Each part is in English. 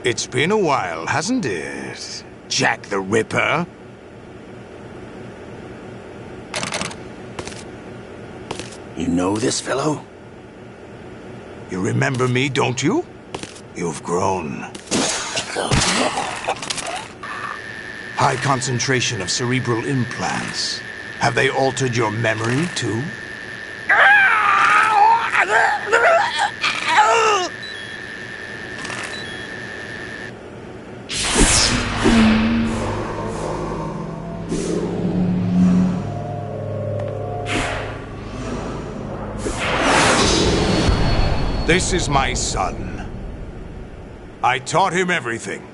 It's been a while, hasn't it? Jack the Ripper? You know this fellow? You remember me, don't you? You've grown. High concentration of cerebral implants. Have they altered your memory, too? This is my son. I taught him everything.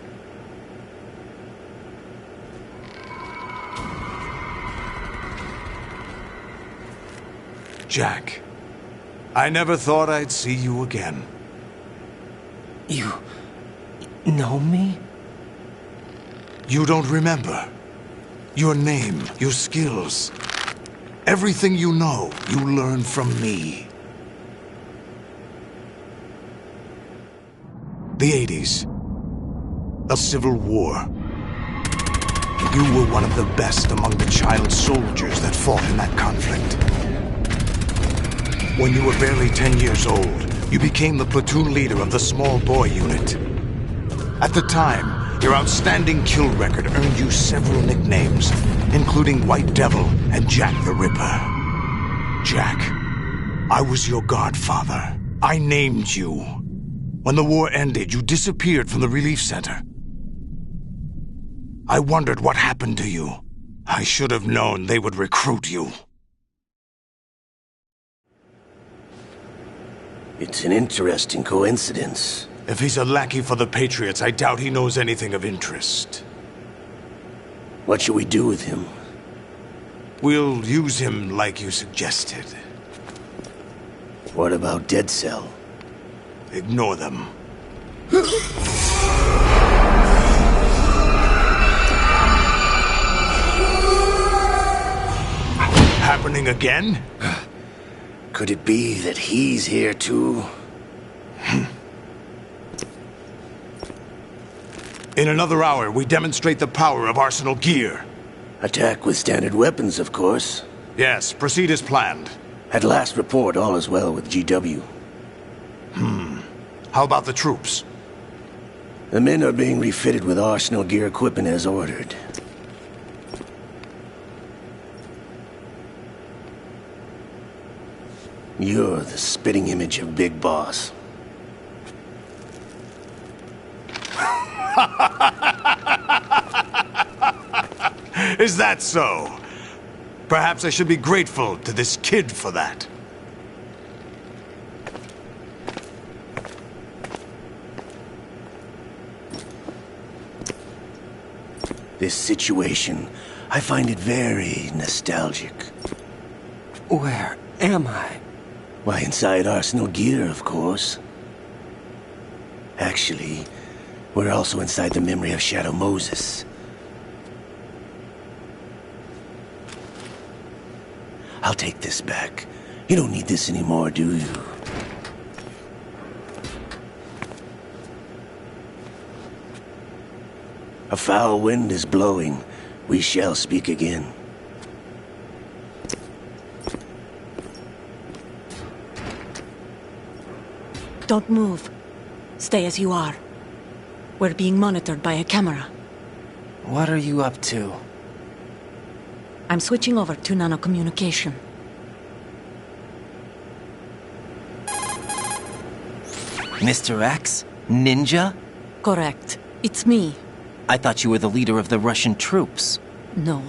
Jack, I never thought I'd see you again. You know me? You don't remember. Your name, your skills. Everything you know, you learned from me. The 80s. A civil war. You were one of the best among the child soldiers that fought in that conflict. When you were barely 10 years old, you became the platoon leader of the small boy unit. At the time, your outstanding kill record earned you several nicknames, including White Devil and Jack the Ripper. Jack, I was your godfather. I named you. When the war ended, you disappeared from the relief center. I wondered what happened to you. I should have known they would recruit you. It's an interesting coincidence. If he's a lackey for the Patriots, I doubt he knows anything of interest. What should we do with him? We'll use him like you suggested. What about Dead Cell? Ignore them. Happening again? Could it be that he's here too? In another hour, we demonstrate the power of Arsenal gear. Attack with standard weapons, of course. Yes, proceed as planned. At last report, all is well with GW. How about the troops? The men are being refitted with Arsenal gear equipment as ordered. You're the spitting image of Big Boss. Is that so? Perhaps I should be grateful to this kid for that. This situation, I find it very nostalgic. Where am I? Why, inside Arsenal gear, of course. Actually, we're also inside the memory of Shadow Moses. I'll take this back. You don't need this anymore, do you? A foul wind is blowing. We shall speak again. Don't move. Stay as you are. We're being monitored by a camera. What are you up to? I'm switching over to nanocommunication. Mr. X? Ninja? Correct. It's me. I thought you were the leader of the Russian troops. No,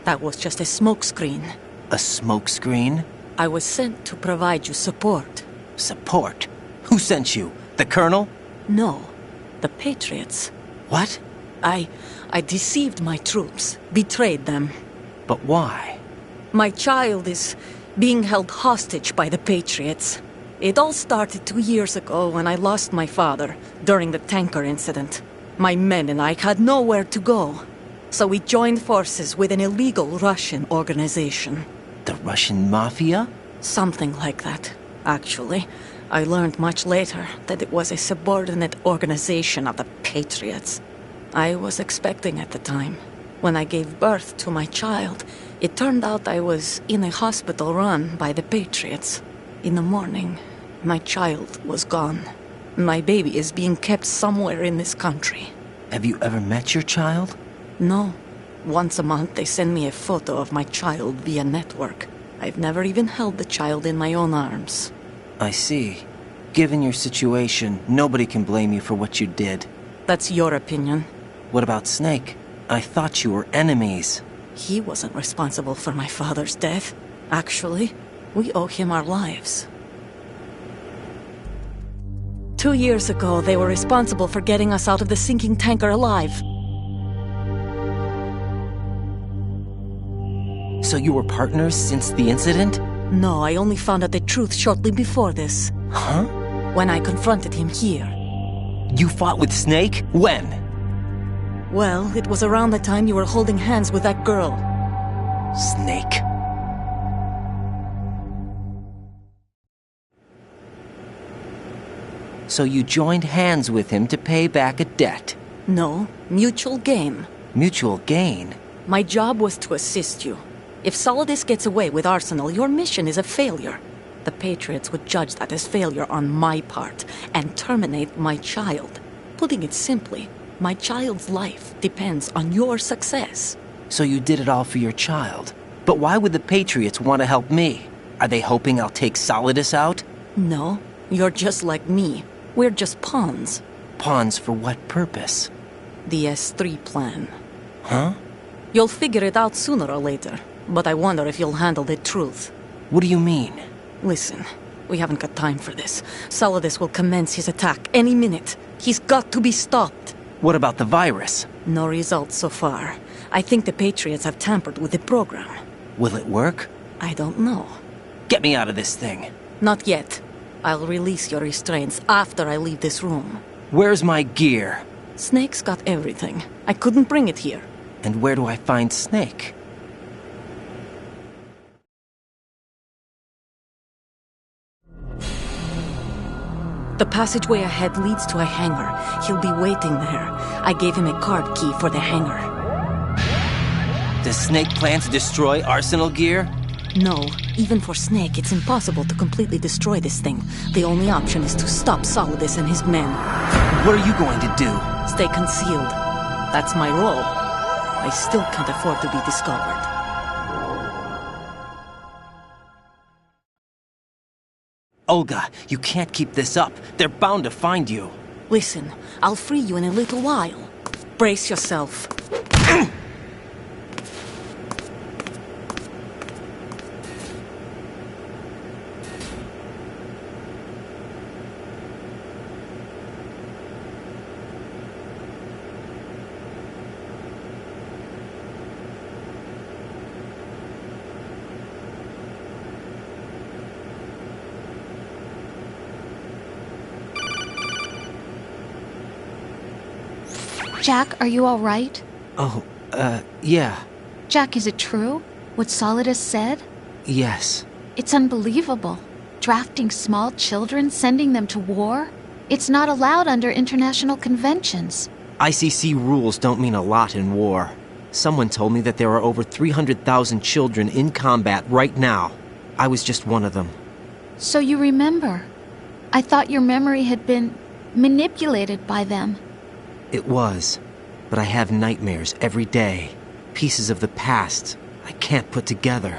that was just a smokescreen. A smokescreen? I was sent to provide you support. Support? Who sent you? The Colonel? No, the Patriots. What? I deceived my troops, betrayed them. But why? My child is being held hostage by the Patriots. It all started 2 years ago when I lost my father during the tanker incident. My men and I had nowhere to go, so we joined forces with an illegal Russian organization. The Russian Mafia? Something like that, actually. I learned much later that it was a subordinate organization of the Patriots. I was expecting at the time. When I gave birth to my child, it turned out I was in a hospital run by the Patriots. In the morning, my child was gone. My baby is being kept somewhere in this country. Have you ever met your child? No. Once a month, they send me a photo of my child via network. I've never even held the child in my own arms. I see. Given your situation, nobody can blame you for what you did. That's your opinion. What about Snake? I thought you were enemies. He wasn't responsible for my father's death. Actually, we owe him our lives. 2 years ago, they were responsible for getting us out of the sinking tanker alive. So you were partners since the incident? No, I only found out the truth shortly before this. Huh? When I confronted him here. You fought with Snake? When? Well, it was around the time you were holding hands with that girl. Snake. So you joined hands with him to pay back a debt? No, mutual gain. Mutual gain? My job was to assist you. If Solidus gets away with Arsenal, your mission is a failure. The Patriots would judge that as failure on my part and terminate my child. Putting it simply, my child's life depends on your success. So you did it all for your child. But why would the Patriots want to help me? Are they hoping I'll take Solidus out? No, you're just like me. We're just pawns. Pawns for what purpose? The S3 plan. Huh? You'll figure it out sooner or later, but I wonder if you'll handle the truth. What do you mean? Listen, we haven't got time for this. Solidus will commence his attack any minute. He's got to be stopped. What about the virus? No results so far. I think the Patriots have tampered with the program. Will it work? I don't know. Get me out of this thing. Not yet. I'll release your restraints after I leave this room. Where's my gear? Snake's got everything. I couldn't bring it here. And where do I find Snake? The passageway ahead leads to a hangar. He'll be waiting there. I gave him a card key for the hangar. Does Snake plan to destroy Arsenal gear? No, even for Snake, it's impossible to completely destroy this thing. The only option is to stop Solidus and his men. What are you going to do? Stay concealed. That's my role. I still can't afford to be discovered. Olga, you can't keep this up. They're bound to find you. Listen, I'll free you in a little while. Brace yourself. Jack, are you all right? Oh, yeah. Jack, is it true? What Solidus said? Yes. It's unbelievable. Drafting small children, sending them to war? It's not allowed under international conventions. ICC rules don't mean a lot in war. Someone told me that there are over 300,000 children in combat right now. I was just one of them. So you remember. I thought your memory had been manipulated by them. It was, but I have nightmares every day. Pieces of the past I can't put together.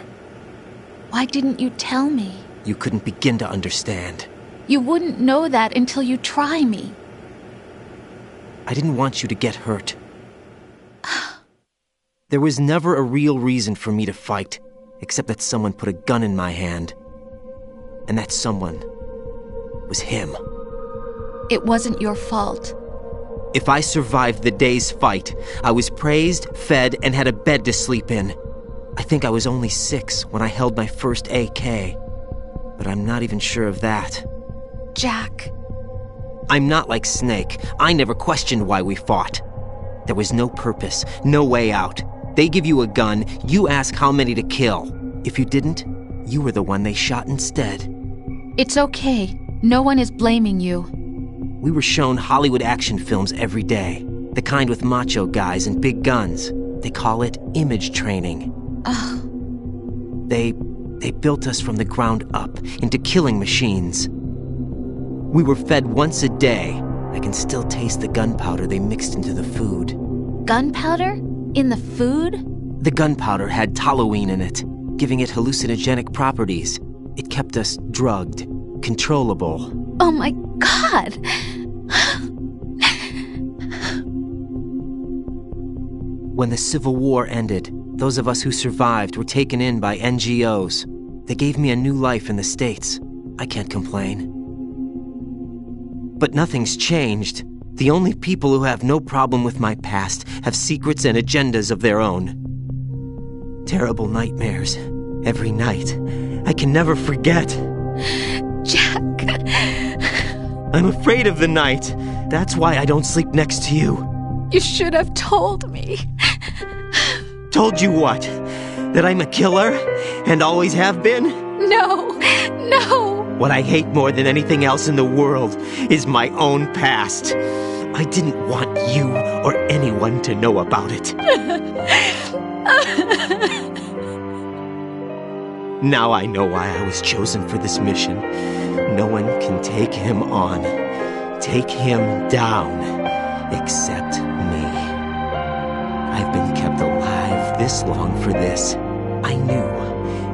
Why didn't you tell me? You couldn't begin to understand. You wouldn't know that until you try me. I didn't want you to get hurt. There was never a real reason for me to fight, except that someone put a gun in my hand. And that someone was him. It wasn't your fault. If I survived the day's fight, I was praised, fed, and had a bed to sleep in. I think I was only 6 when I held my first AK. But I'm not even sure of that. Jack. I'm not like Snake. I never questioned why we fought. There was no purpose, no way out. They give you a gun, you ask how many to kill. If you didn't, you were the one they shot instead. It's okay. No one is blaming you. We were shown Hollywood action films every day. The kind with macho guys and big guns. They call it image training. Ugh. They built us from the ground up into killing machines. We were fed once a day. I can still taste the gunpowder they mixed into the food. Gunpowder? In the food? The gunpowder had toluene in it, giving it hallucinogenic properties. It kept us drugged, controllable. Oh my God! When the Civil War ended, those of us who survived were taken in by NGOs. They gave me a new life in the States. I can't complain. But nothing's changed. The only people who have no problem with my past have secrets and agendas of their own. Terrible nightmares. Every night. I can never forget. Jack. I'm afraid of the night. That's why I don't sleep next to you. You should have told me. Told you what? That I'm a killer? And always have been? No. What I hate more than anything else in the world is my own past. I didn't want you or anyone to know about it. Now I know why I was chosen for this mission. No one can take him on, take him down, except me. I've been kept alive this long for this. I knew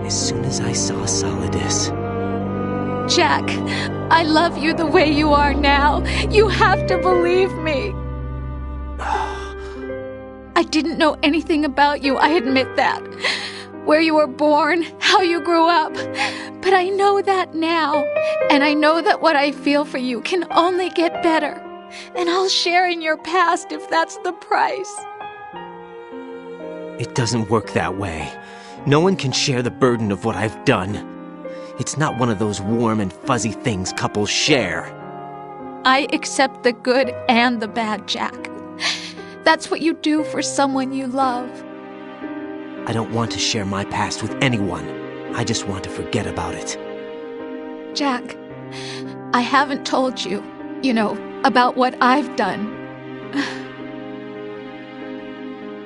as soon as I saw Solidus. Jack, I love you the way you are now. You have to believe me. I didn't know anything about you, I admit that. Where you were born, how you grew up. But I know that now. And I know that what I feel for you can only get better. And I'll share in your past if that's the price. It doesn't work that way. No one can share the burden of what I've done. It's not one of those warm and fuzzy things couples share. I accept the good and the bad, Jack. That's what you do for someone you love. I don't want to share my past with anyone. I just want to forget about it. Jack, I haven't told you, about what I've done.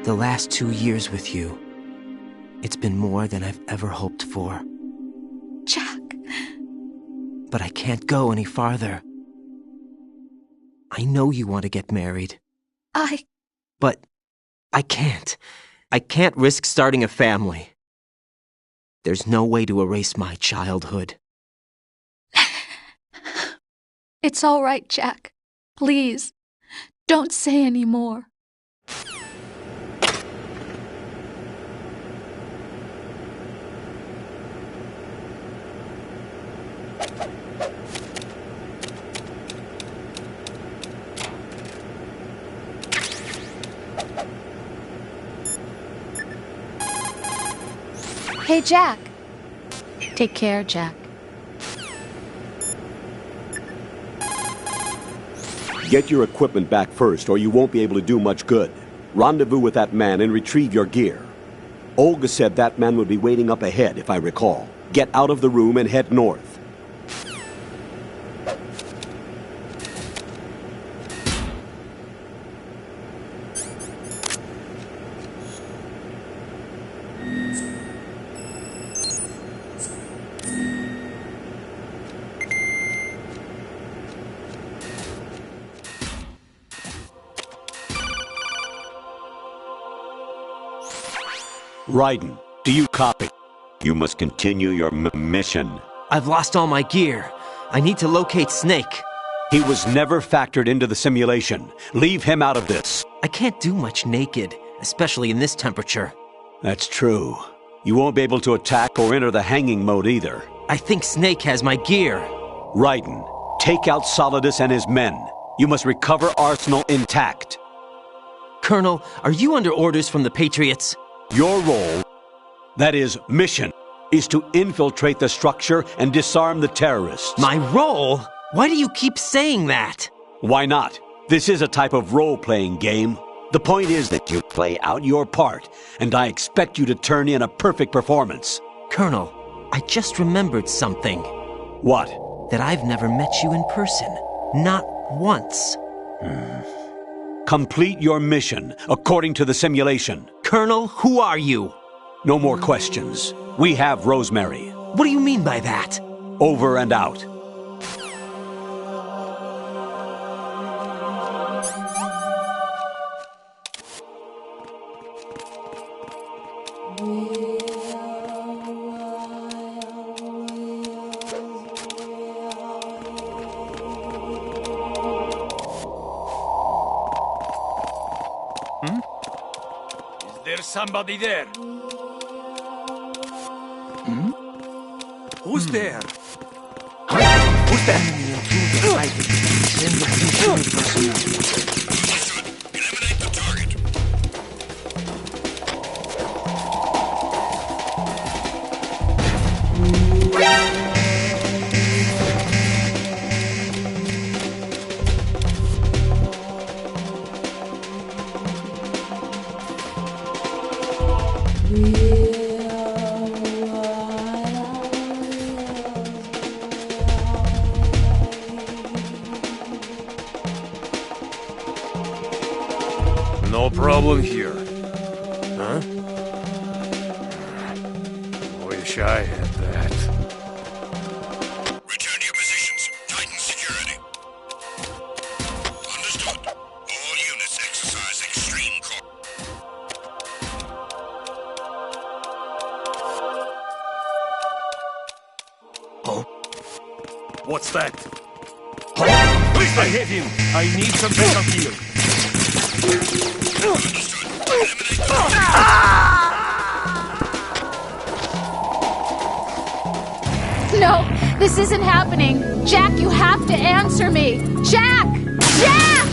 The last 2 years with you, it's been more than I've ever hoped for. Jack. But I can't go any farther. I know you want to get married. But I can't. I can't risk starting a family. There's no way to erase my childhood. It's all right, Jack. Please, don't say any more. Hey, Jack. Take care, Jack. Get your equipment back first, or you won't be able to do much good. Rendezvous with that man and retrieve your gear. Olga said that man would be waiting up ahead, if I recall. Get out of the room and head north. Raiden, do you copy? You must continue your mission. I've lost all my gear. I need to locate Snake. He was never factored into the simulation. Leave him out of this. I can't do much naked, especially in this temperature. That's true. You won't be able to attack or enter the hanging mode either. I think Snake has my gear. Raiden, take out Solidus and his men. You must recover Arsenal intact. Colonel, are you under orders from the Patriots? Your role, that is, mission, is to infiltrate the structure and disarm the terrorists. My role? Why do you keep saying that? Why not? This is a type of role-playing game. The point is that you play out your part, and I expect you to turn in a perfect performance. Colonel, I just remembered something. What? that I've never met you in person. Not once. Complete your mission, according to the simulation. Colonel, who are you? No more questions. We have Rosemary. What do you mean by that? Over and out. There's somebody there. Who's there? Who's that? Eliminate the target. No problem here. Huh? Wish I had that. Return to your positions. Tighten security. Understood. All units exercise extreme caution. What's that? Please, I hit him. I need some backup here. No, this isn't happening. Jack, you have to answer me. Jack! Jack!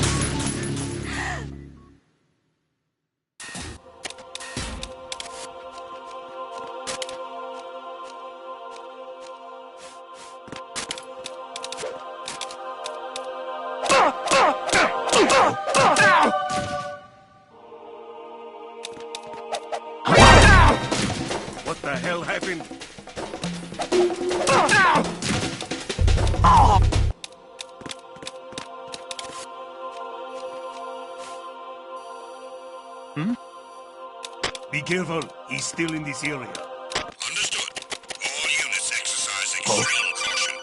What the hell happened? Be careful, he's still in this area. Understood. All units exercise extreme caution.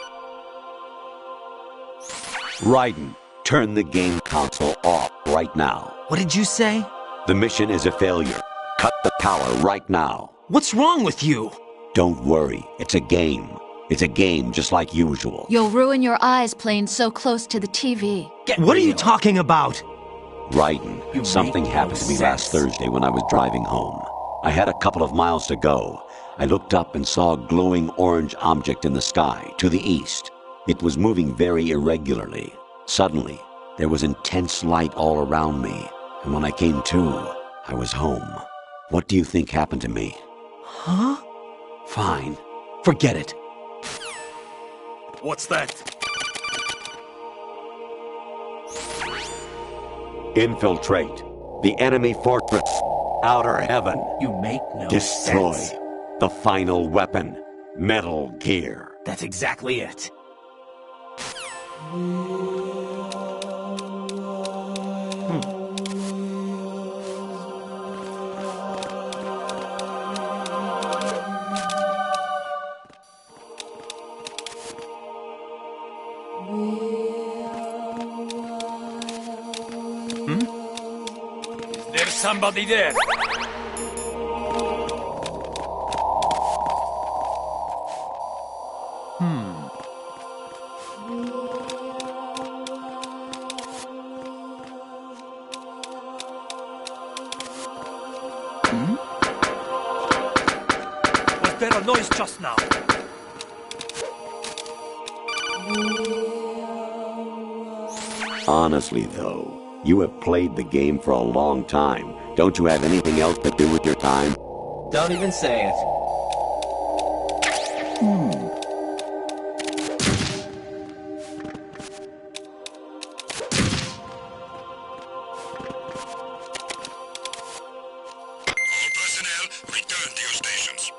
Raiden, turn the game console off right now. What did you say? The mission is a failure. Cut the power right now. What's wrong with you? Don't worry, it's a game. It's a game just like usual. You'll ruin your eyes playing so close to the TV. What are you talking about? Raiden, something happened to me last Thursday when I was driving home. I had a couple of miles to go. I looked up and saw a glowing orange object in the sky, to the east. It was moving very irregularly. Suddenly, there was intense light all around me, and when I came to, I was home. What do you think happened to me? Huh? Fine. Forget it. What's that? Infiltrate the enemy fortress. Outer Heaven. You make no Destroy sense. the final weapon. Metal Gear. That's exactly it. There's somebody there. Was there a noise just now? Honestly, though, you have played the game for a long time. Don't you have anything else to do with your time? Don't even say it. All personnel, return to your stations.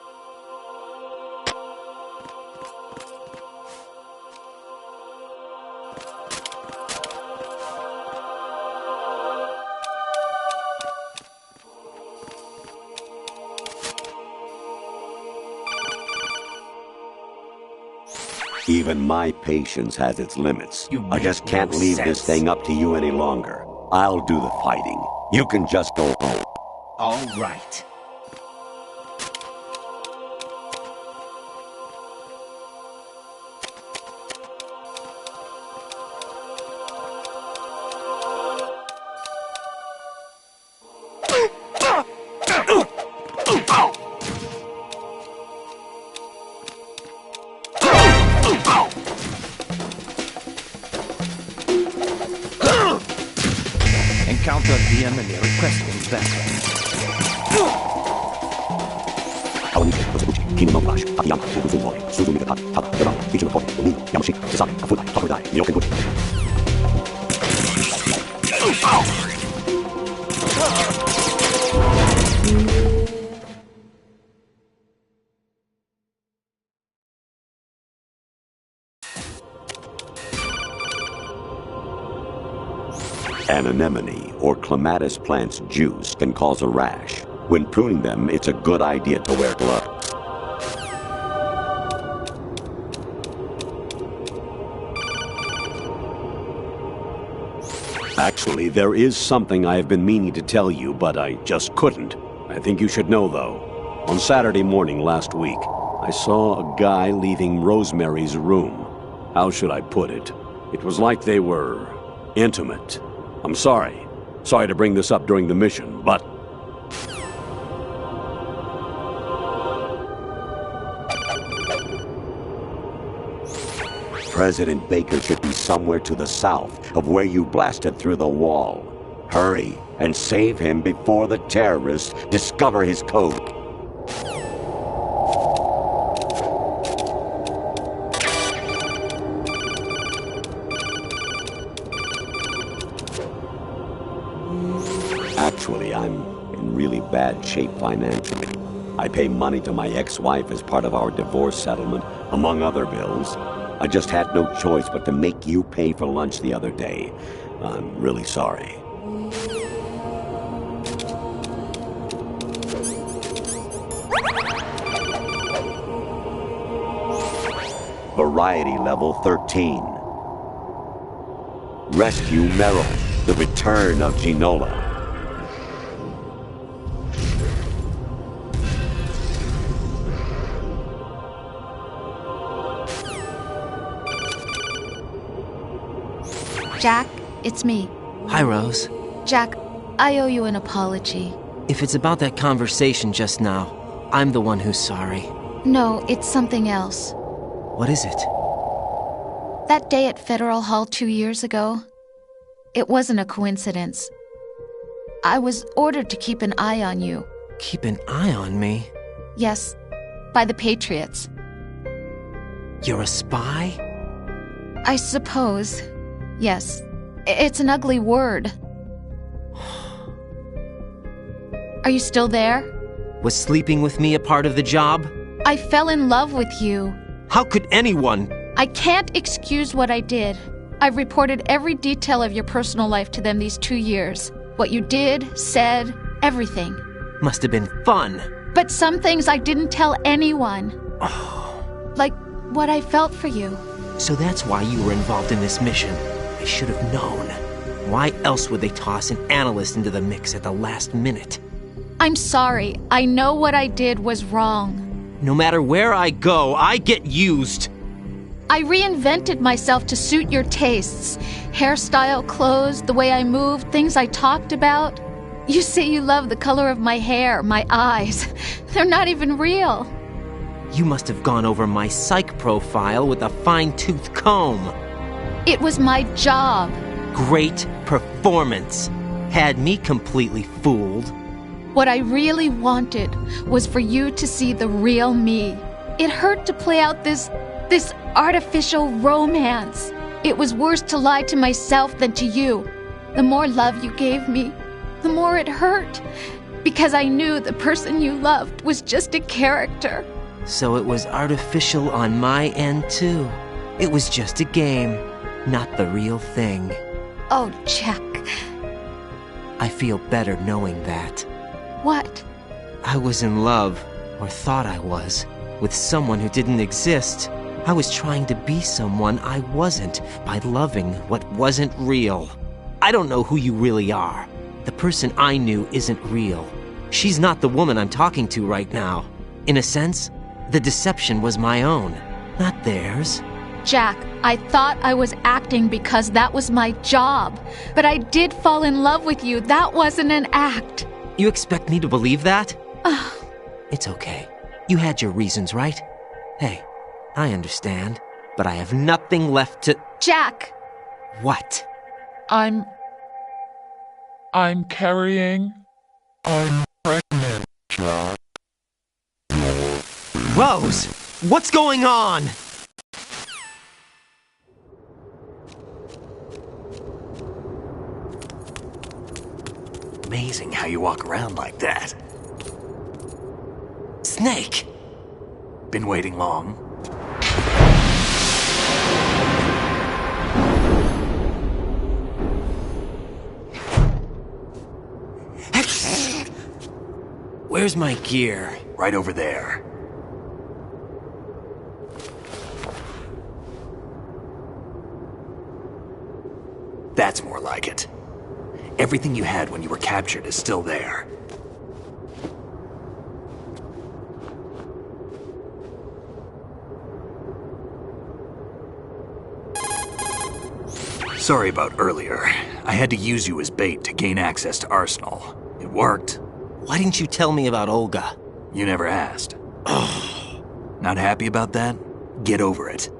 Even my patience has its limits. You I just make can't no leave sense. this thing up to you any longer. I'll do the fighting. You can just go home. All right. Encounter the enemy requesting backup. An anemone or clematis plant's juice can cause a rash. When pruning them, it's a good idea to wear gloves. Actually, there is something I have been meaning to tell you, but I just couldn't. I think you should know, though. On Saturday morning last week, I saw a guy leaving Rosemary's room. How should I put it? It was like they were intimate. I'm sorry. Sorry to bring this up during the mission, but... President Baker should be somewhere to the south of where you blasted through the wall. Hurry and save him before the terrorists discover his code. Actually, I'm in really bad shape financially. I pay money to my ex-wife as part of our divorce settlement, among other bills. I just had no choice but to make you pay for lunch the other day. I'm really sorry. Variety level 13. Rescue Merrill, the return of Ginola. Jack, it's me. Hi, Rose. Jack, I owe you an apology. If it's about that conversation just now, I'm the one who's sorry. No, it's something else. What is it? That day at Federal Hall 2 years ago, it wasn't a coincidence. I was ordered to keep an eye on you. Keep an eye on me? Yes, by the Patriots. You're a spy? I suppose. Yes. It's an ugly word. Are you still there? Was sleeping with me a part of the job? I fell in love with you. How could anyone? I can't excuse what I did. I've reported every detail of your personal life to them these 2 years. What you did, said, everything. Must have been fun. But some things I didn't tell anyone. Like what I felt for you. So that's why you were involved in this mission. I should have known. Why else would they toss an analyst into the mix at the last minute? I'm sorry. I know what I did was wrong. No matter where I go, I get used. I reinvented myself to suit your tastes. Hairstyle, clothes, the way I moved, things I talked about. You say you love the color of my hair, my eyes. They're not even real. You must have gone over my psych profile with a fine-tooth comb. It was my job. Great performance. Had me completely fooled. What I really wanted was for you to see the real me. It hurt to play out this artificial romance. It was worse to lie to myself than to you. The more love you gave me, the more it hurt. Because I knew the person you loved was just a character. So it was artificial on my end, too. It was just a game, not the real thing. Oh, Jack. I feel better knowing that. What? I was in love, or thought I was, with someone who didn't exist. I was trying to be someone I wasn't by loving what wasn't real. I don't know who you really are. The person I knew isn't real. She's not the woman I'm talking to right now. In a sense, the deception was my own, not theirs. Jack, I thought I was acting because that was my job. But I did fall in love with you. That wasn't an act. You expect me to believe that? It's okay. You had your reasons, right? Hey, I understand, but I have nothing left to... Jack! What? I'm carrying... I'm pregnant, Jack. Rose! What's going on? Amazing how you walk around like that. Snake! Been waiting long? Where's my gear? Right over there. That's more like it. Everything you had when you were captured is still there. Sorry about earlier. I had to use you as bait to gain access to Arsenal. It worked. Why didn't you tell me about Olga? You never asked. Not happy about that? Get over it.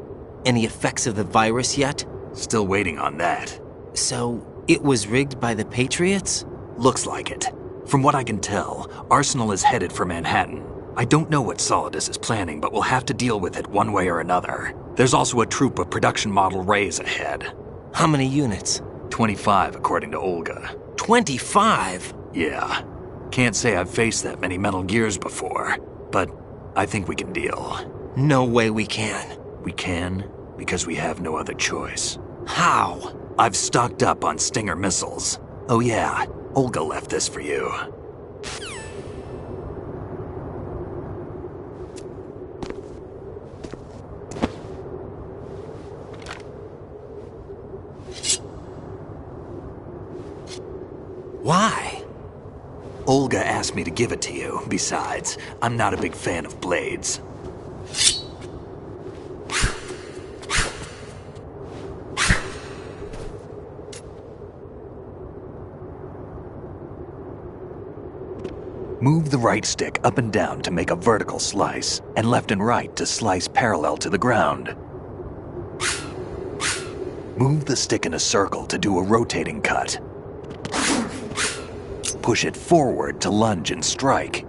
Any effects of the virus yet? Still waiting on that. So, it was rigged by the Patriots? Looks like it. From what I can tell, Arsenal is headed for Manhattan. I don't know what Solidus is planning, but we'll have to deal with it one way or another. There's also a troop of production model Rays ahead. How many units? 25, according to Olga. 25? Yeah. Can't say I've faced that many Metal Gears before, but I think we can deal. No way we can. We can, because we have no other choice. How? I've stocked up on Stinger missiles. Oh yeah, Olga left this for you. Why? Olga asked me to give it to you. Besides, I'm not a big fan of blades. Move the right stick up and down to make a vertical slice, and left and right to slice parallel to the ground. Move the stick in a circle to do a rotating cut. Push it forward to lunge and strike.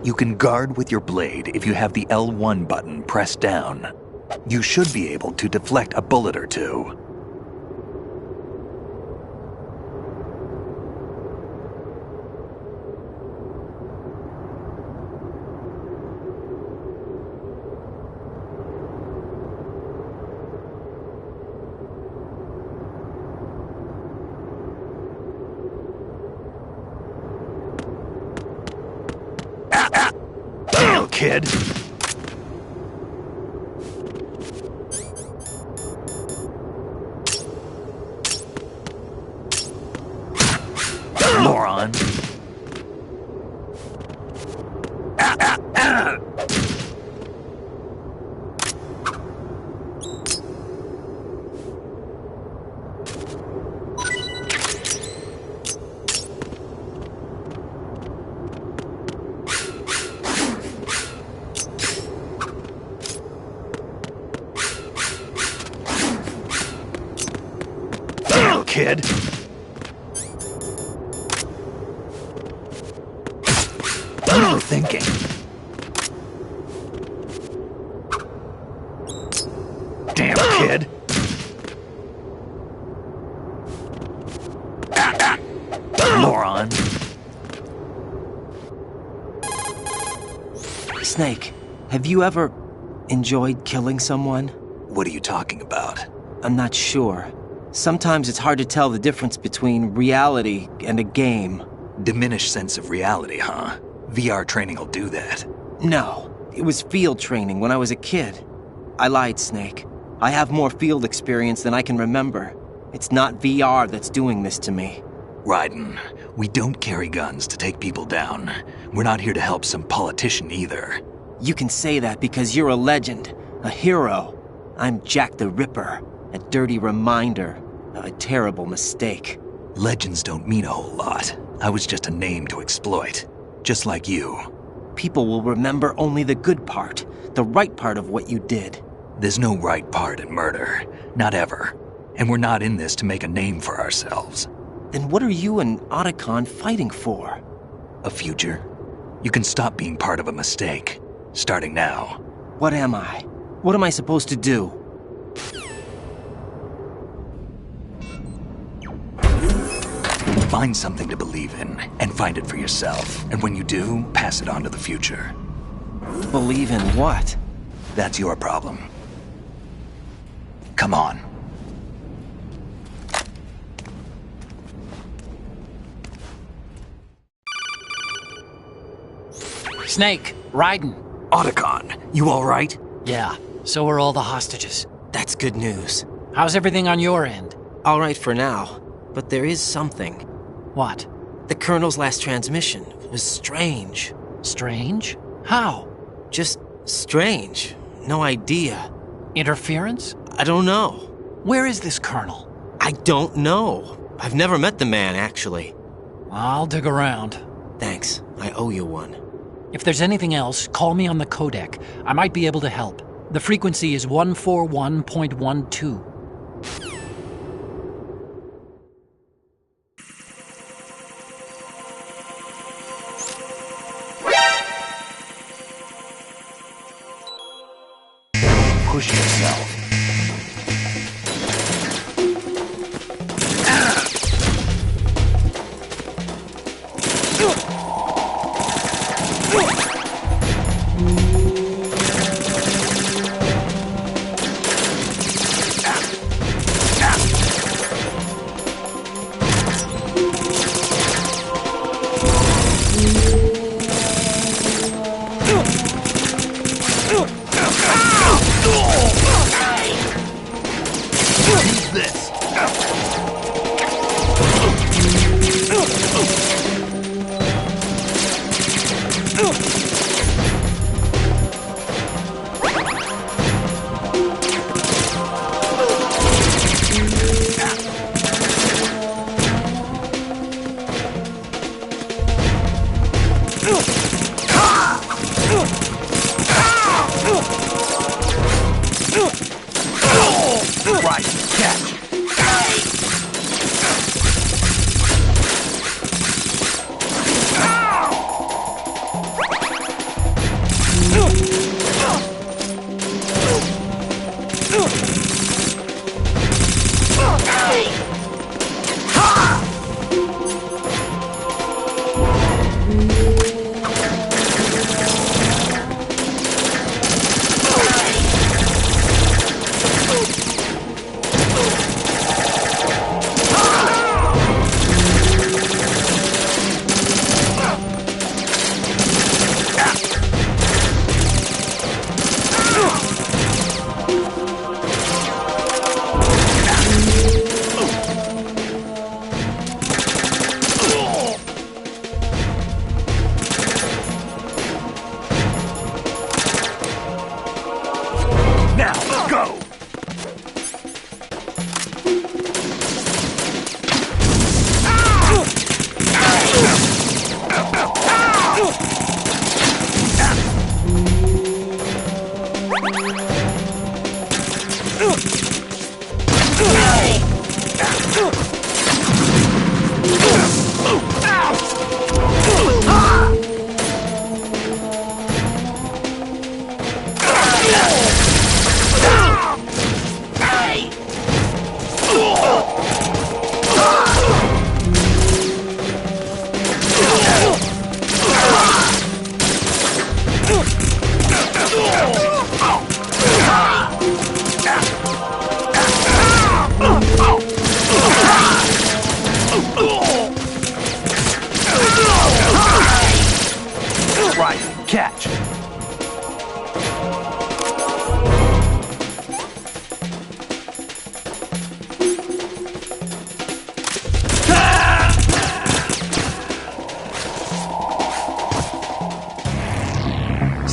You can guard with your blade if you have the L1 button pressed down. You should be able to deflect a bullet or two. Kid. Moron. Kid. What are you thinking? Damn, kid. Moron. Snake, have you ever enjoyed killing someone? What are you talking about? I'm not sure. Sometimes it's hard to tell the difference between reality and a game. Diminished sense of reality, huh? VR training will do that. No, It was field training when I was a kid. I lied, Snake. I have more field experience than I can remember. It's not VR that's doing this to me. Raiden, we don't carry guns to take people down. We're not here to help some politician either. You can say that because you're a legend, a hero. I'm Jack the Ripper, a dirty reminder of a terrible mistake. Legends don't mean a whole lot. I was just a name to exploit, just like you. People will remember only the good part, the right part of what you did. There's no right part in murder, not ever. And we're not in this to make a name for ourselves. Then what are you and Otacon fighting for? A future. You can stop being part of a mistake, starting now. What am I? What am I supposed to do? Find something to believe in, and find it for yourself. And when you do, pass it on to the future. Believe in what? That's your problem. Come on. Snake, Raiden. Otacon, you all right? Yeah, so are all the hostages. That's good news. How's everything on your end? All right for now, but there is something. What? The Colonel's last transmission was strange. Strange? How? Just strange. No idea. Interference? I don't know. Where is this Colonel? I don't know. I've never met the man, actually. I'll dig around. Thanks. I owe you one. If there's anything else, call me on the codec. I might be able to help. The frequency is 141.12. Push yourself.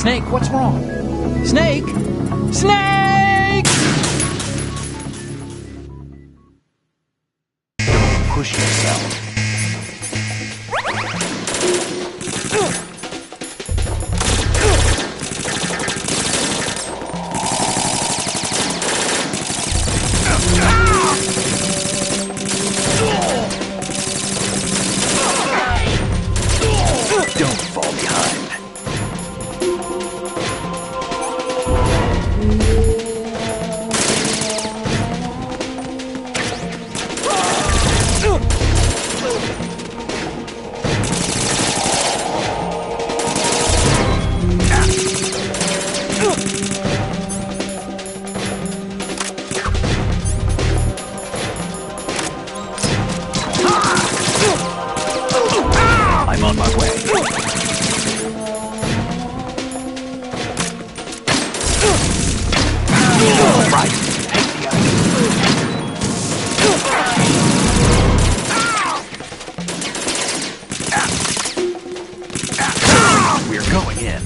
Snake, what's wrong? Snake! Snake! Don't push yourself. Don't fall behind. I'm on my way. Right. We're going in.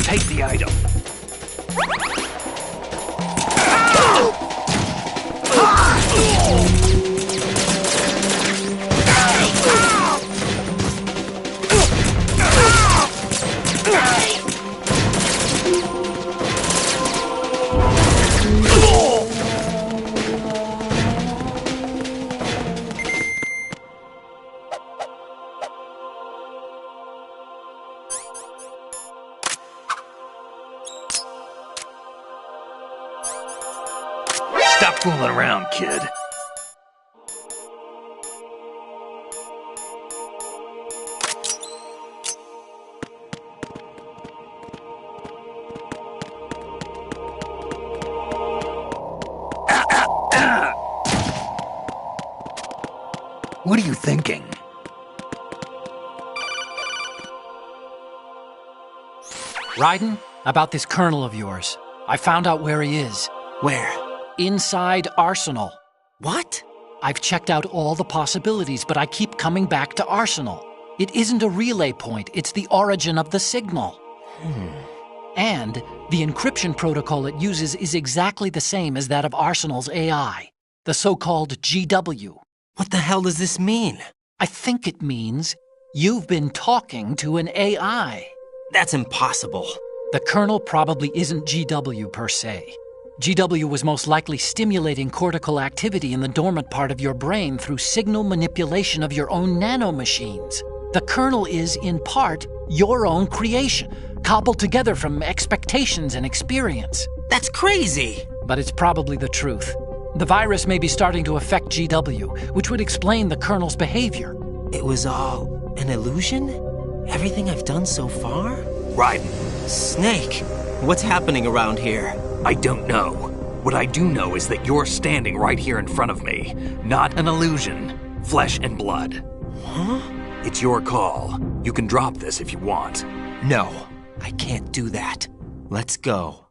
Take the item. Stop fooling around, kid. What are you thinking? Raiden, about this colonel of yours. I found out where he is. Where? Inside Arsenal. What? I've checked out all the possibilities, but I keep coming back to Arsenal. It isn't a relay point, it's the origin of the signal. And the encryption protocol it uses is exactly the same as that of Arsenal's AI, the so-called GW. What the hell does this mean? I think it means you've been talking to an AI. That's impossible. The kernel probably isn't GW per se. GW was most likely stimulating cortical activity in the dormant part of your brain through signal manipulation of your own nanomachines. The kernel is, in part, your own creation, cobbled together from expectations and experience. That's crazy! But it's probably the truth. The virus may be starting to affect GW, which would explain the Colonel's behavior. It was all an illusion? Everything I've done so far? Raiden. Snake, what's happening around here? I don't know. What I do know is that you're standing right here in front of me. Not an illusion. Flesh and blood. Huh? It's your call. You can drop this if you want. No, I can't do that. Let's go.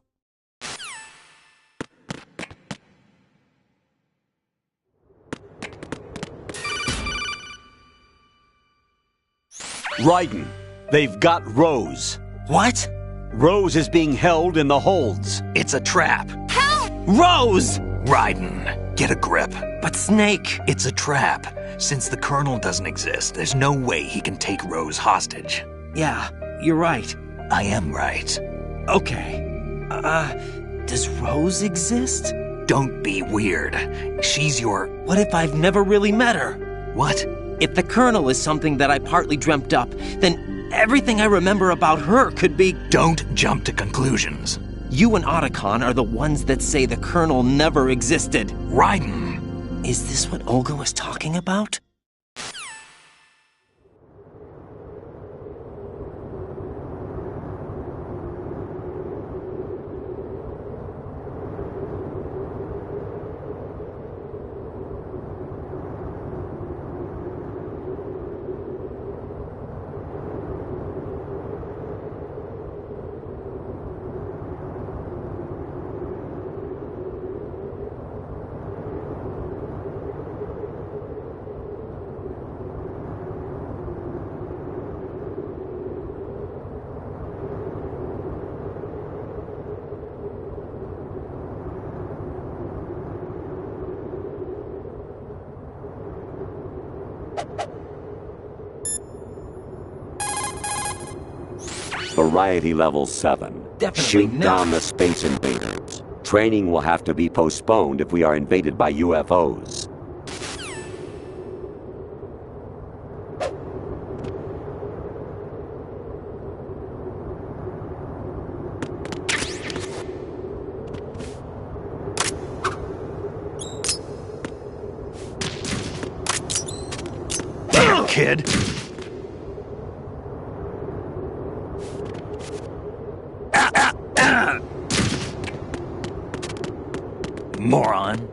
Raiden, they've got Rose. What? Rose is being held in the holds. It's a trap. Help! Rose! Raiden, get a grip. But Snake... It's a trap. Since the Colonel doesn't exist, there's no way he can take Rose hostage. Yeah, you're right. I am right. Okay. Does Rose exist? Don't be weird. She's your... What if I've never really met her? What? If the Colonel is something that I partly dreamt up, then everything I remember about her could be... Don't jump to conclusions. You and Otacon are the ones that say the Colonel never existed. Raiden! Is this what Olga was talking about? Variety level 7. Definitely Shoot not. down the space invaders. Training will have to be postponed if we are invaded by UFOs. Damn, kid! Moron.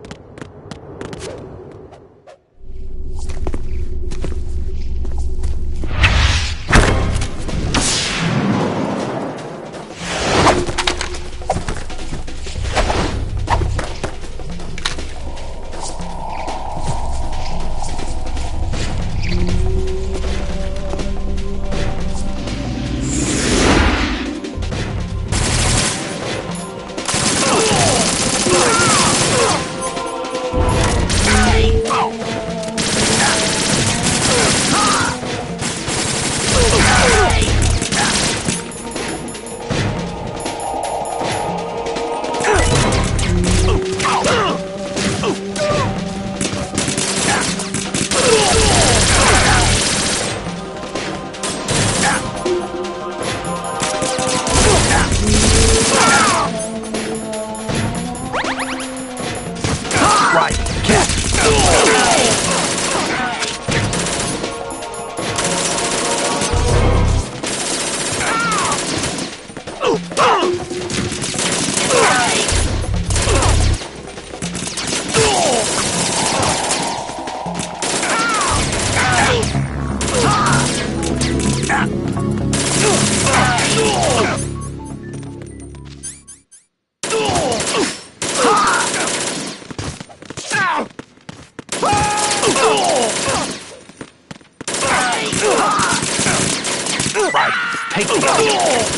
Take it.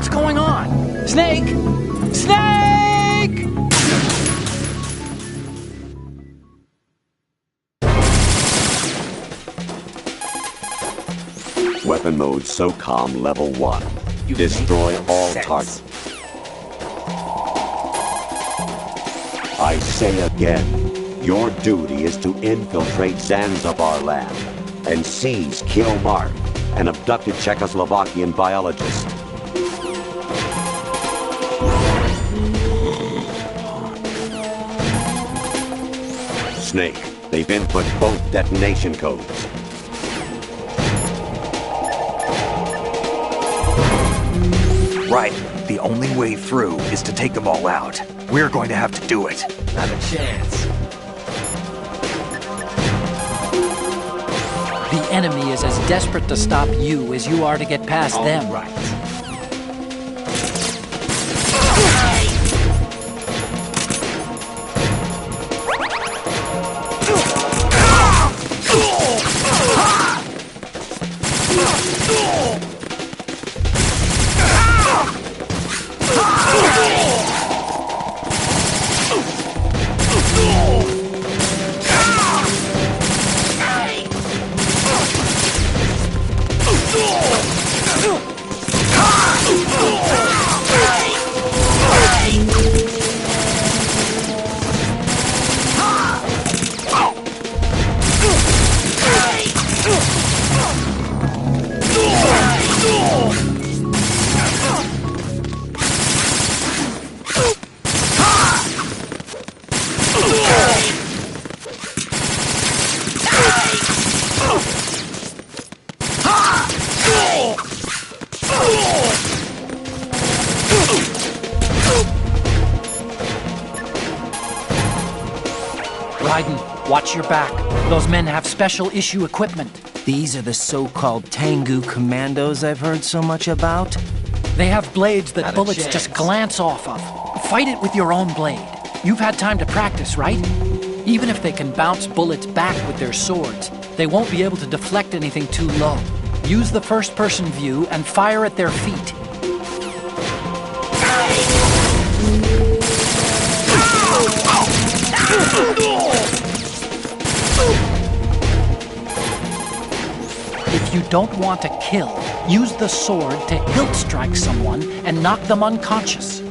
What's going on? Snake! Snake! Weapon mode SOCOM level 1. Destroy all targets. I say again, your duty is to infiltrate Zanzibar land and seize Kill Mark, an abducted Czechoslovakian biologist. Snake, they've input both detonation codes. Right. The only way through is to take them all out. We're going to have to do it. Not a chance. The enemy is as desperate to stop you as you are to get past them. Right. Raiden, watch your back. Those men have special issue equipment. These are the so-called Tengu commandos I've heard so much about? They have blades that Not a bullets chance. just glance off of. Fight it with your own blade. You've had time to practice, right? Even if they can bounce bullets back with their swords, they won't be able to deflect anything too low. Use the first-person view and fire at their feet. If you don't want to kill, use the sword to hilt strike someone and knock them unconscious.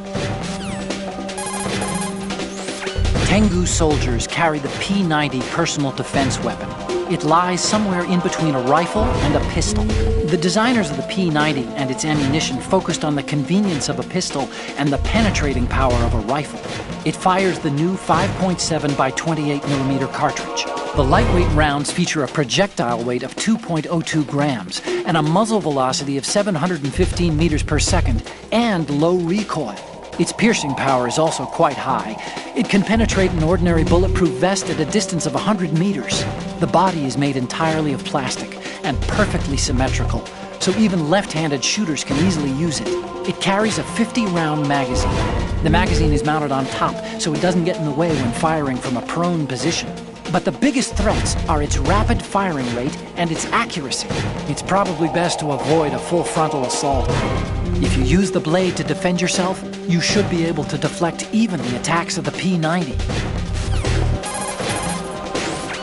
Tengu soldiers carry the P90 personal defense weapon. It lies somewhere in between a rifle and a pistol. The designers of the P90 and its ammunition focused on the convenience of a pistol and the penetrating power of a rifle. It fires the new 5.7 by 28mm cartridge. The lightweight rounds feature a projectile weight of 2.02 grams and a muzzle velocity of 715 meters per second and low recoil. Its piercing power is also quite high. It can penetrate an ordinary bulletproof vest at a distance of 100 meters. The body is made entirely of plastic and perfectly symmetrical, so even left-handed shooters can easily use it. It carries a 50-round magazine. The magazine is mounted on top, so it doesn't get in the way when firing from a prone position. But the biggest threats are its rapid firing rate and its accuracy. It's probably best to avoid a full frontal assault. If you use the blade to defend yourself, you should be able to deflect even the attacks of the P90.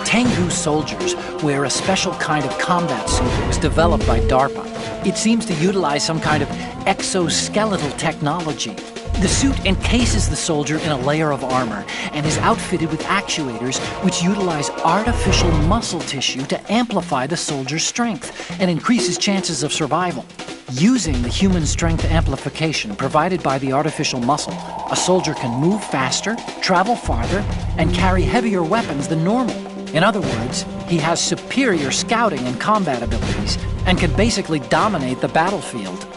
Tengu soldiers wear a special kind of combat suit that was developed by DARPA. It seems to utilize some kind of exoskeletal technology. The suit encases the soldier in a layer of armor and is outfitted with actuators which utilize artificial muscle tissue to amplify the soldier's strength and increase his chances of survival. Using the human strength amplification provided by the artificial muscle, a soldier can move faster, travel farther, and carry heavier weapons than normal. In other words, he has superior scouting and combat abilities and can basically dominate the battlefield.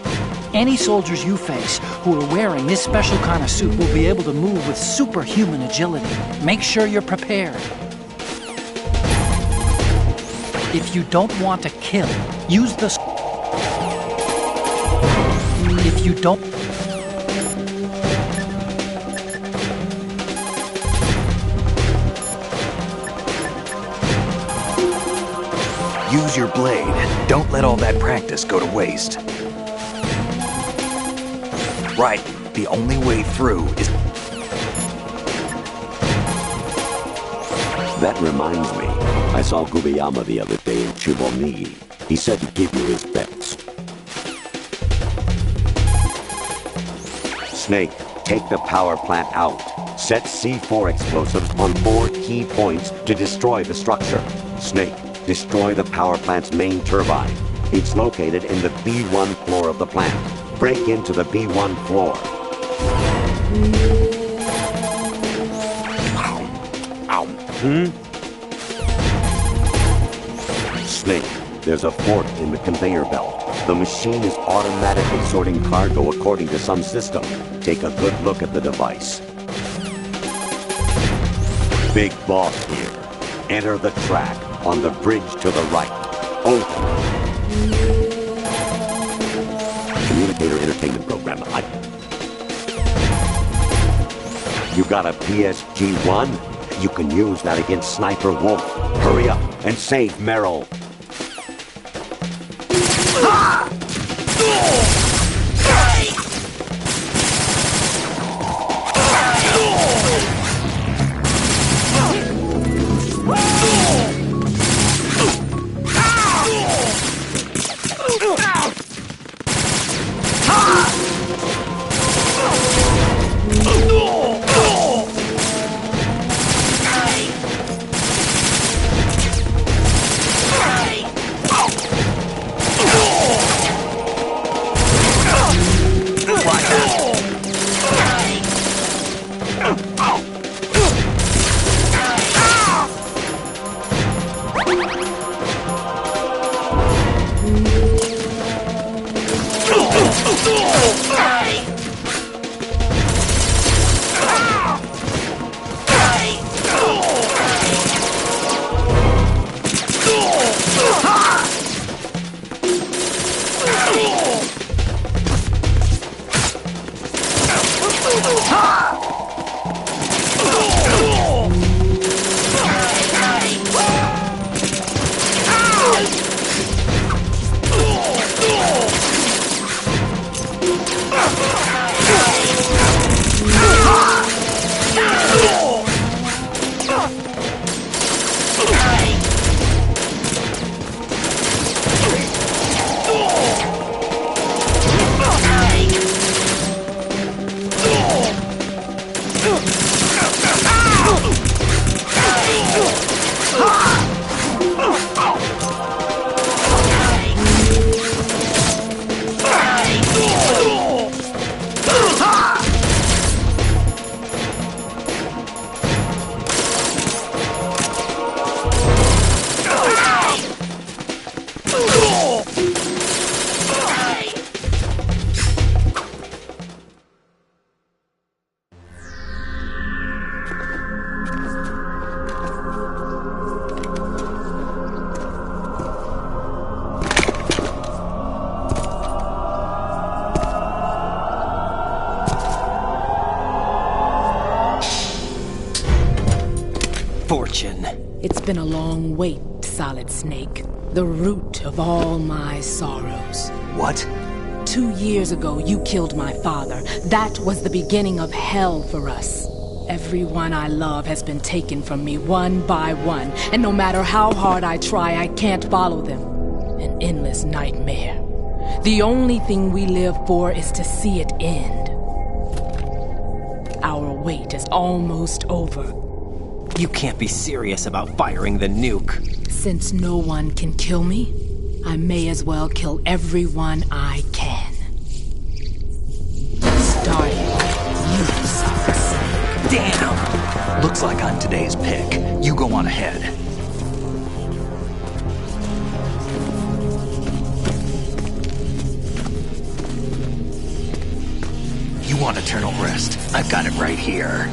Any soldiers you face who are wearing this special kind of suit will be able to move with superhuman agility. Make sure you're prepared. If you don't want to kill, use the... If you don't... Use your blade. Don't let all that practice go to waste. right. The only way through is... That reminds me. I saw Gubiyama the other day in Chibonigi. He said to give you his bets. Snake, take the power plant out. Set C4 explosives on 4 key points to destroy the structure. Snake, destroy the power plant's main turbine. It's located in the B1 floor of the plant. Break into the B1 floor. Snake, there's a fork in the conveyor belt. The machine is automatically sorting cargo according to some system. Take a good look at the device. Big Boss here. Enter the track on the bridge to the right. Open. Communicator entertainment program. You got a PSG-1? You can use that against Sniper Wolf. Hurry up and save Merrill. It's been a long wait, Solid Snake. The root of all my sorrows. What? 2 years ago, you killed my father. That was the beginning of hell for us. Everyone I love has been taken from me one by one, and no matter how hard I try, I can't follow them. An endless nightmare. The only thing we live for is to see it end. Our wait is almost over. You can't be serious about firing the nuke. Since no one can kill me, I may as well kill everyone I can. Starting with you, Solid Snake. Damn! Looks like I'm today's pick. You go on ahead. You want eternal rest? I've got it right here.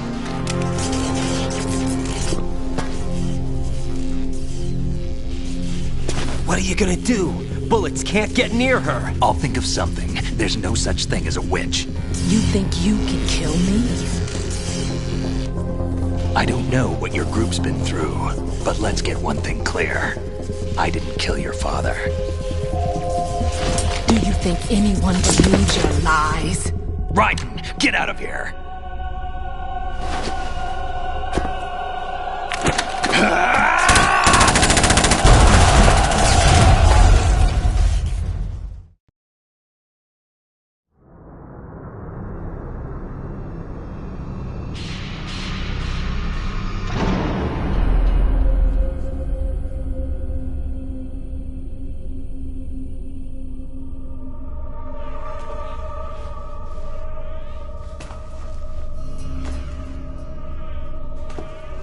What are you gonna do? Bullets can't get near her. I'll think of something. There's no such thing as a witch. You think you can kill me? I don't know what your group's been through, but let's get one thing clear. I didn't kill your father. Do you think anyone believes your lies? Raiden, get out of here!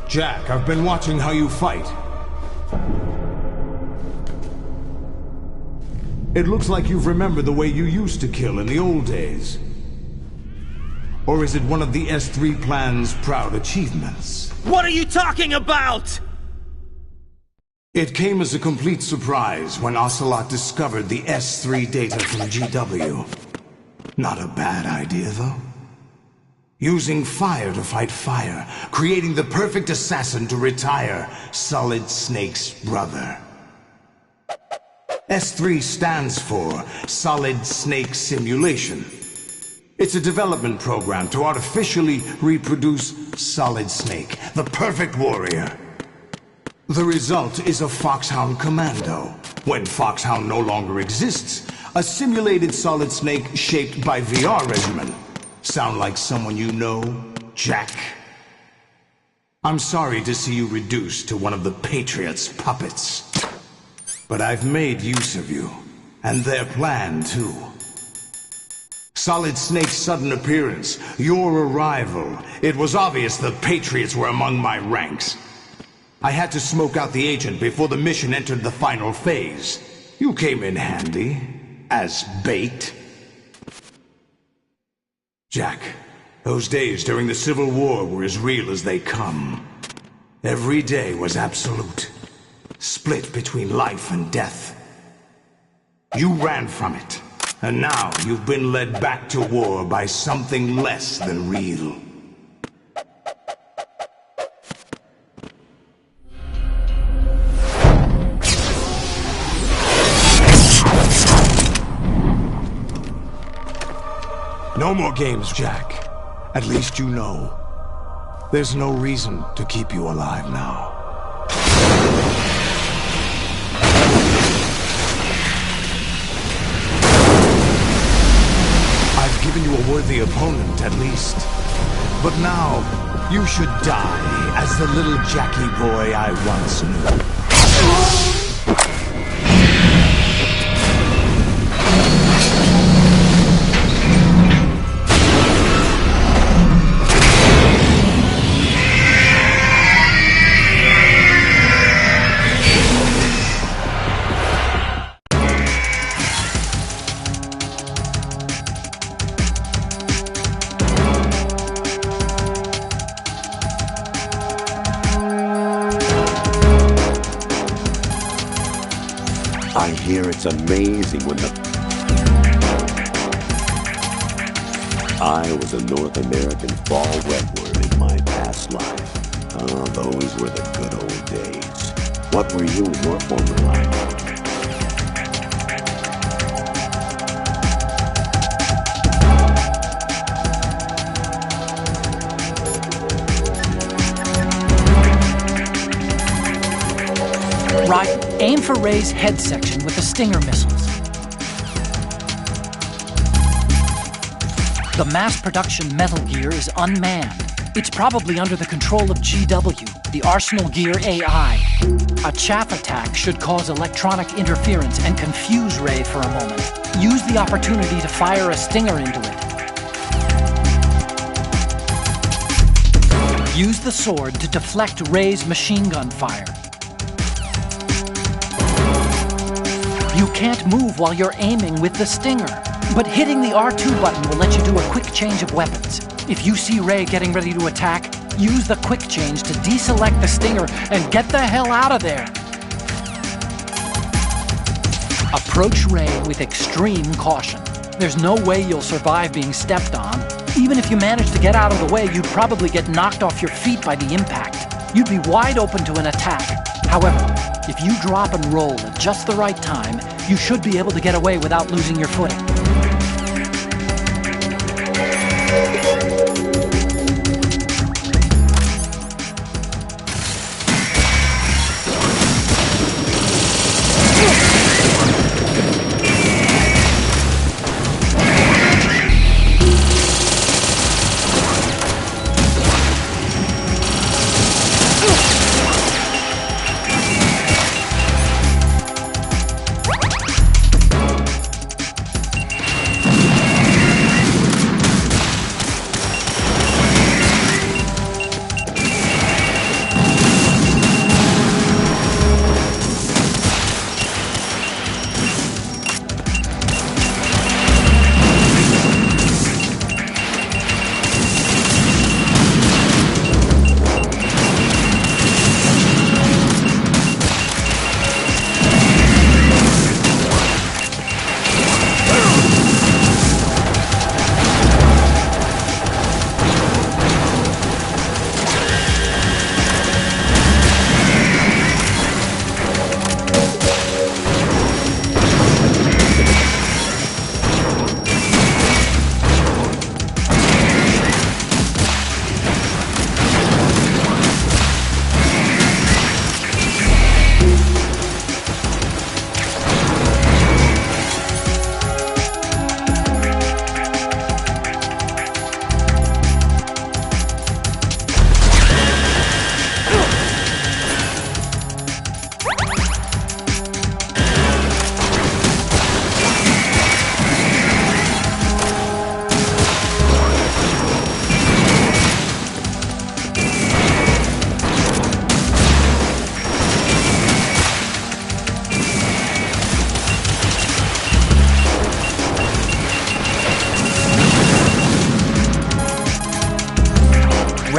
Jack, I've been watching how you fight. It looks like you've remembered the way you used to kill in the old days. Or is it one of the S3 plan's proud achievements? What are you talking about? It came as a complete surprise when Ocelot discovered the S3 data from GW. Not a bad idea, though. Using fire to fight fire, creating the perfect assassin to retire Solid Snake's brother. S3 stands for Solid Snake Simulation. It's a development program to artificially reproduce Solid Snake, the perfect warrior. The result is a Foxhound Commando. When Foxhound no longer exists, a simulated Solid Snake shaped by VR regimen. Sound like someone you know, Jack? I'm sorry to see you reduced to one of the Patriots' puppets. But I've made use of you, and their plan too. Solid Snake's sudden appearance, your arrival, it was obvious the Patriots were among my ranks. I had to smoke out the agent before the mission entered the final phase. You came in handy, as bait. Jack, those days during the Civil War were as real as they come. Every day was absolute, split between life and death. You ran from it, and now you've been led back to war by something less than real. No more games, Jack. At least you know. There's no reason to keep you alive now. I've given you a worthy opponent, at least. But now, you should die as the little Jackie boy I once knew. I hear it's amazing when I was a North American fall redwood in my past life. Oh, those were the good old days. What were you in your former life? Right, aim for Ray's head section with the Stinger missiles. The mass production Metal Gear is unmanned. It's probably under the control of GW, the Arsenal Gear AI. A chaff attack should cause electronic interference and confuse Ray for a moment. Use the opportunity to fire a Stinger into it. Use the sword to deflect Ray's machine gun fire. You can't move while you're aiming with the Stinger, but hitting the R2 button will let you do a quick change of weapons. If you see Ray getting ready to attack, use the quick change to deselect the Stinger and get the hell out of there. Approach Ray with extreme caution. There's no way you'll survive being stepped on. Even if you manage to get out of the way, you'd probably get knocked off your feet by the impact. You'd be wide open to an attack. However, if you drop and roll at just the right time, you should be able to get away without losing your footing.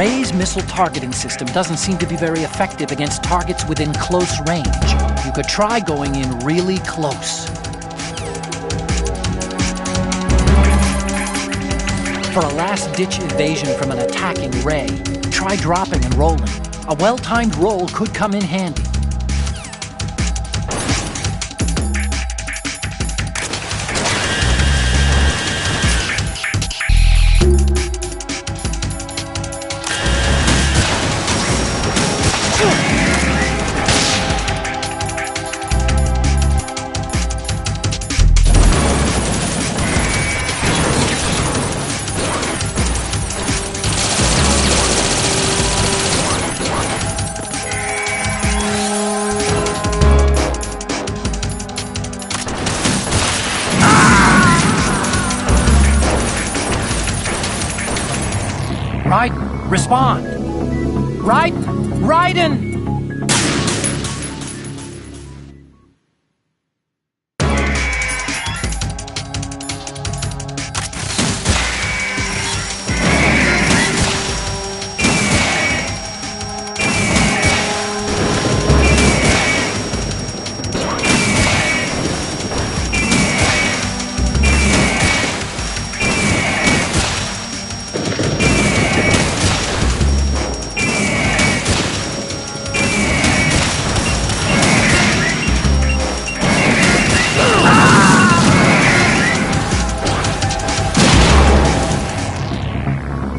Ray's missile targeting system doesn't seem to be very effective against targets within close range. You could try going in really close. For a last-ditch evasion from an attacking Ray, try dropping and rolling. A well-timed roll could come in handy. Raiden, respond! Raiden!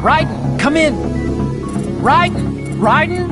Raiden, come in! Raiden!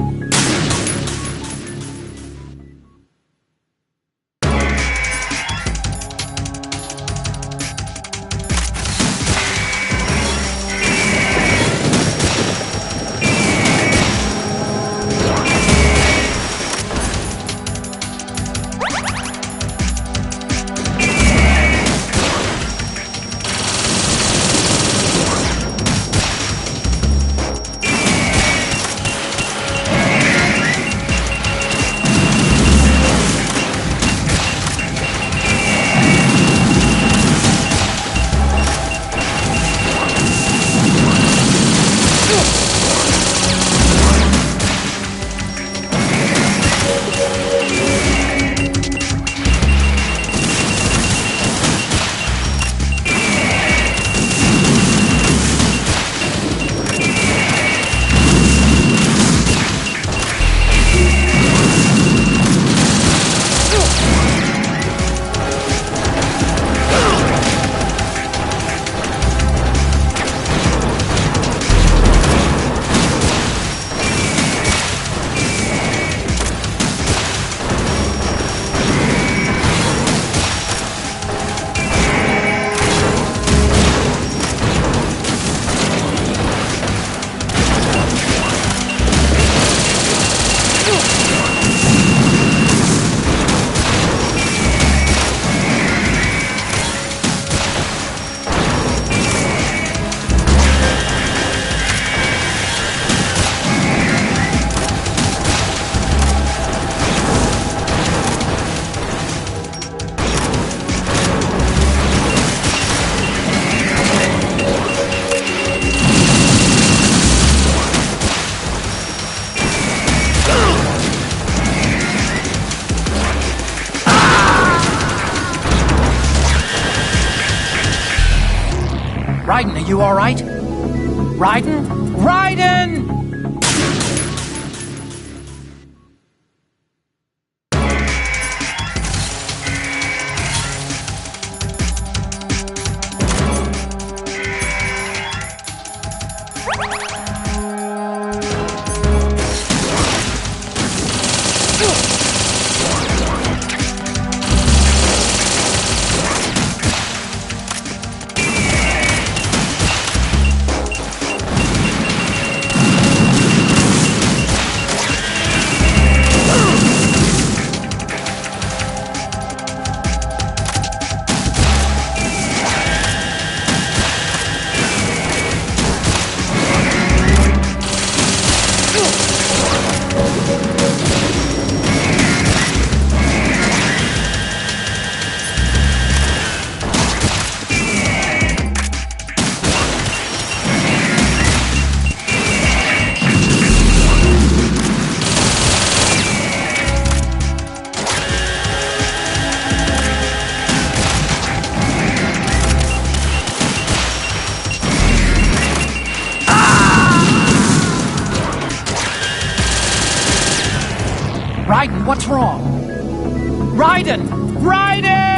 Raiden, are you all right? Raiden! Raiden, what's wrong? Raiden! Raiden!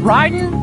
Raiden?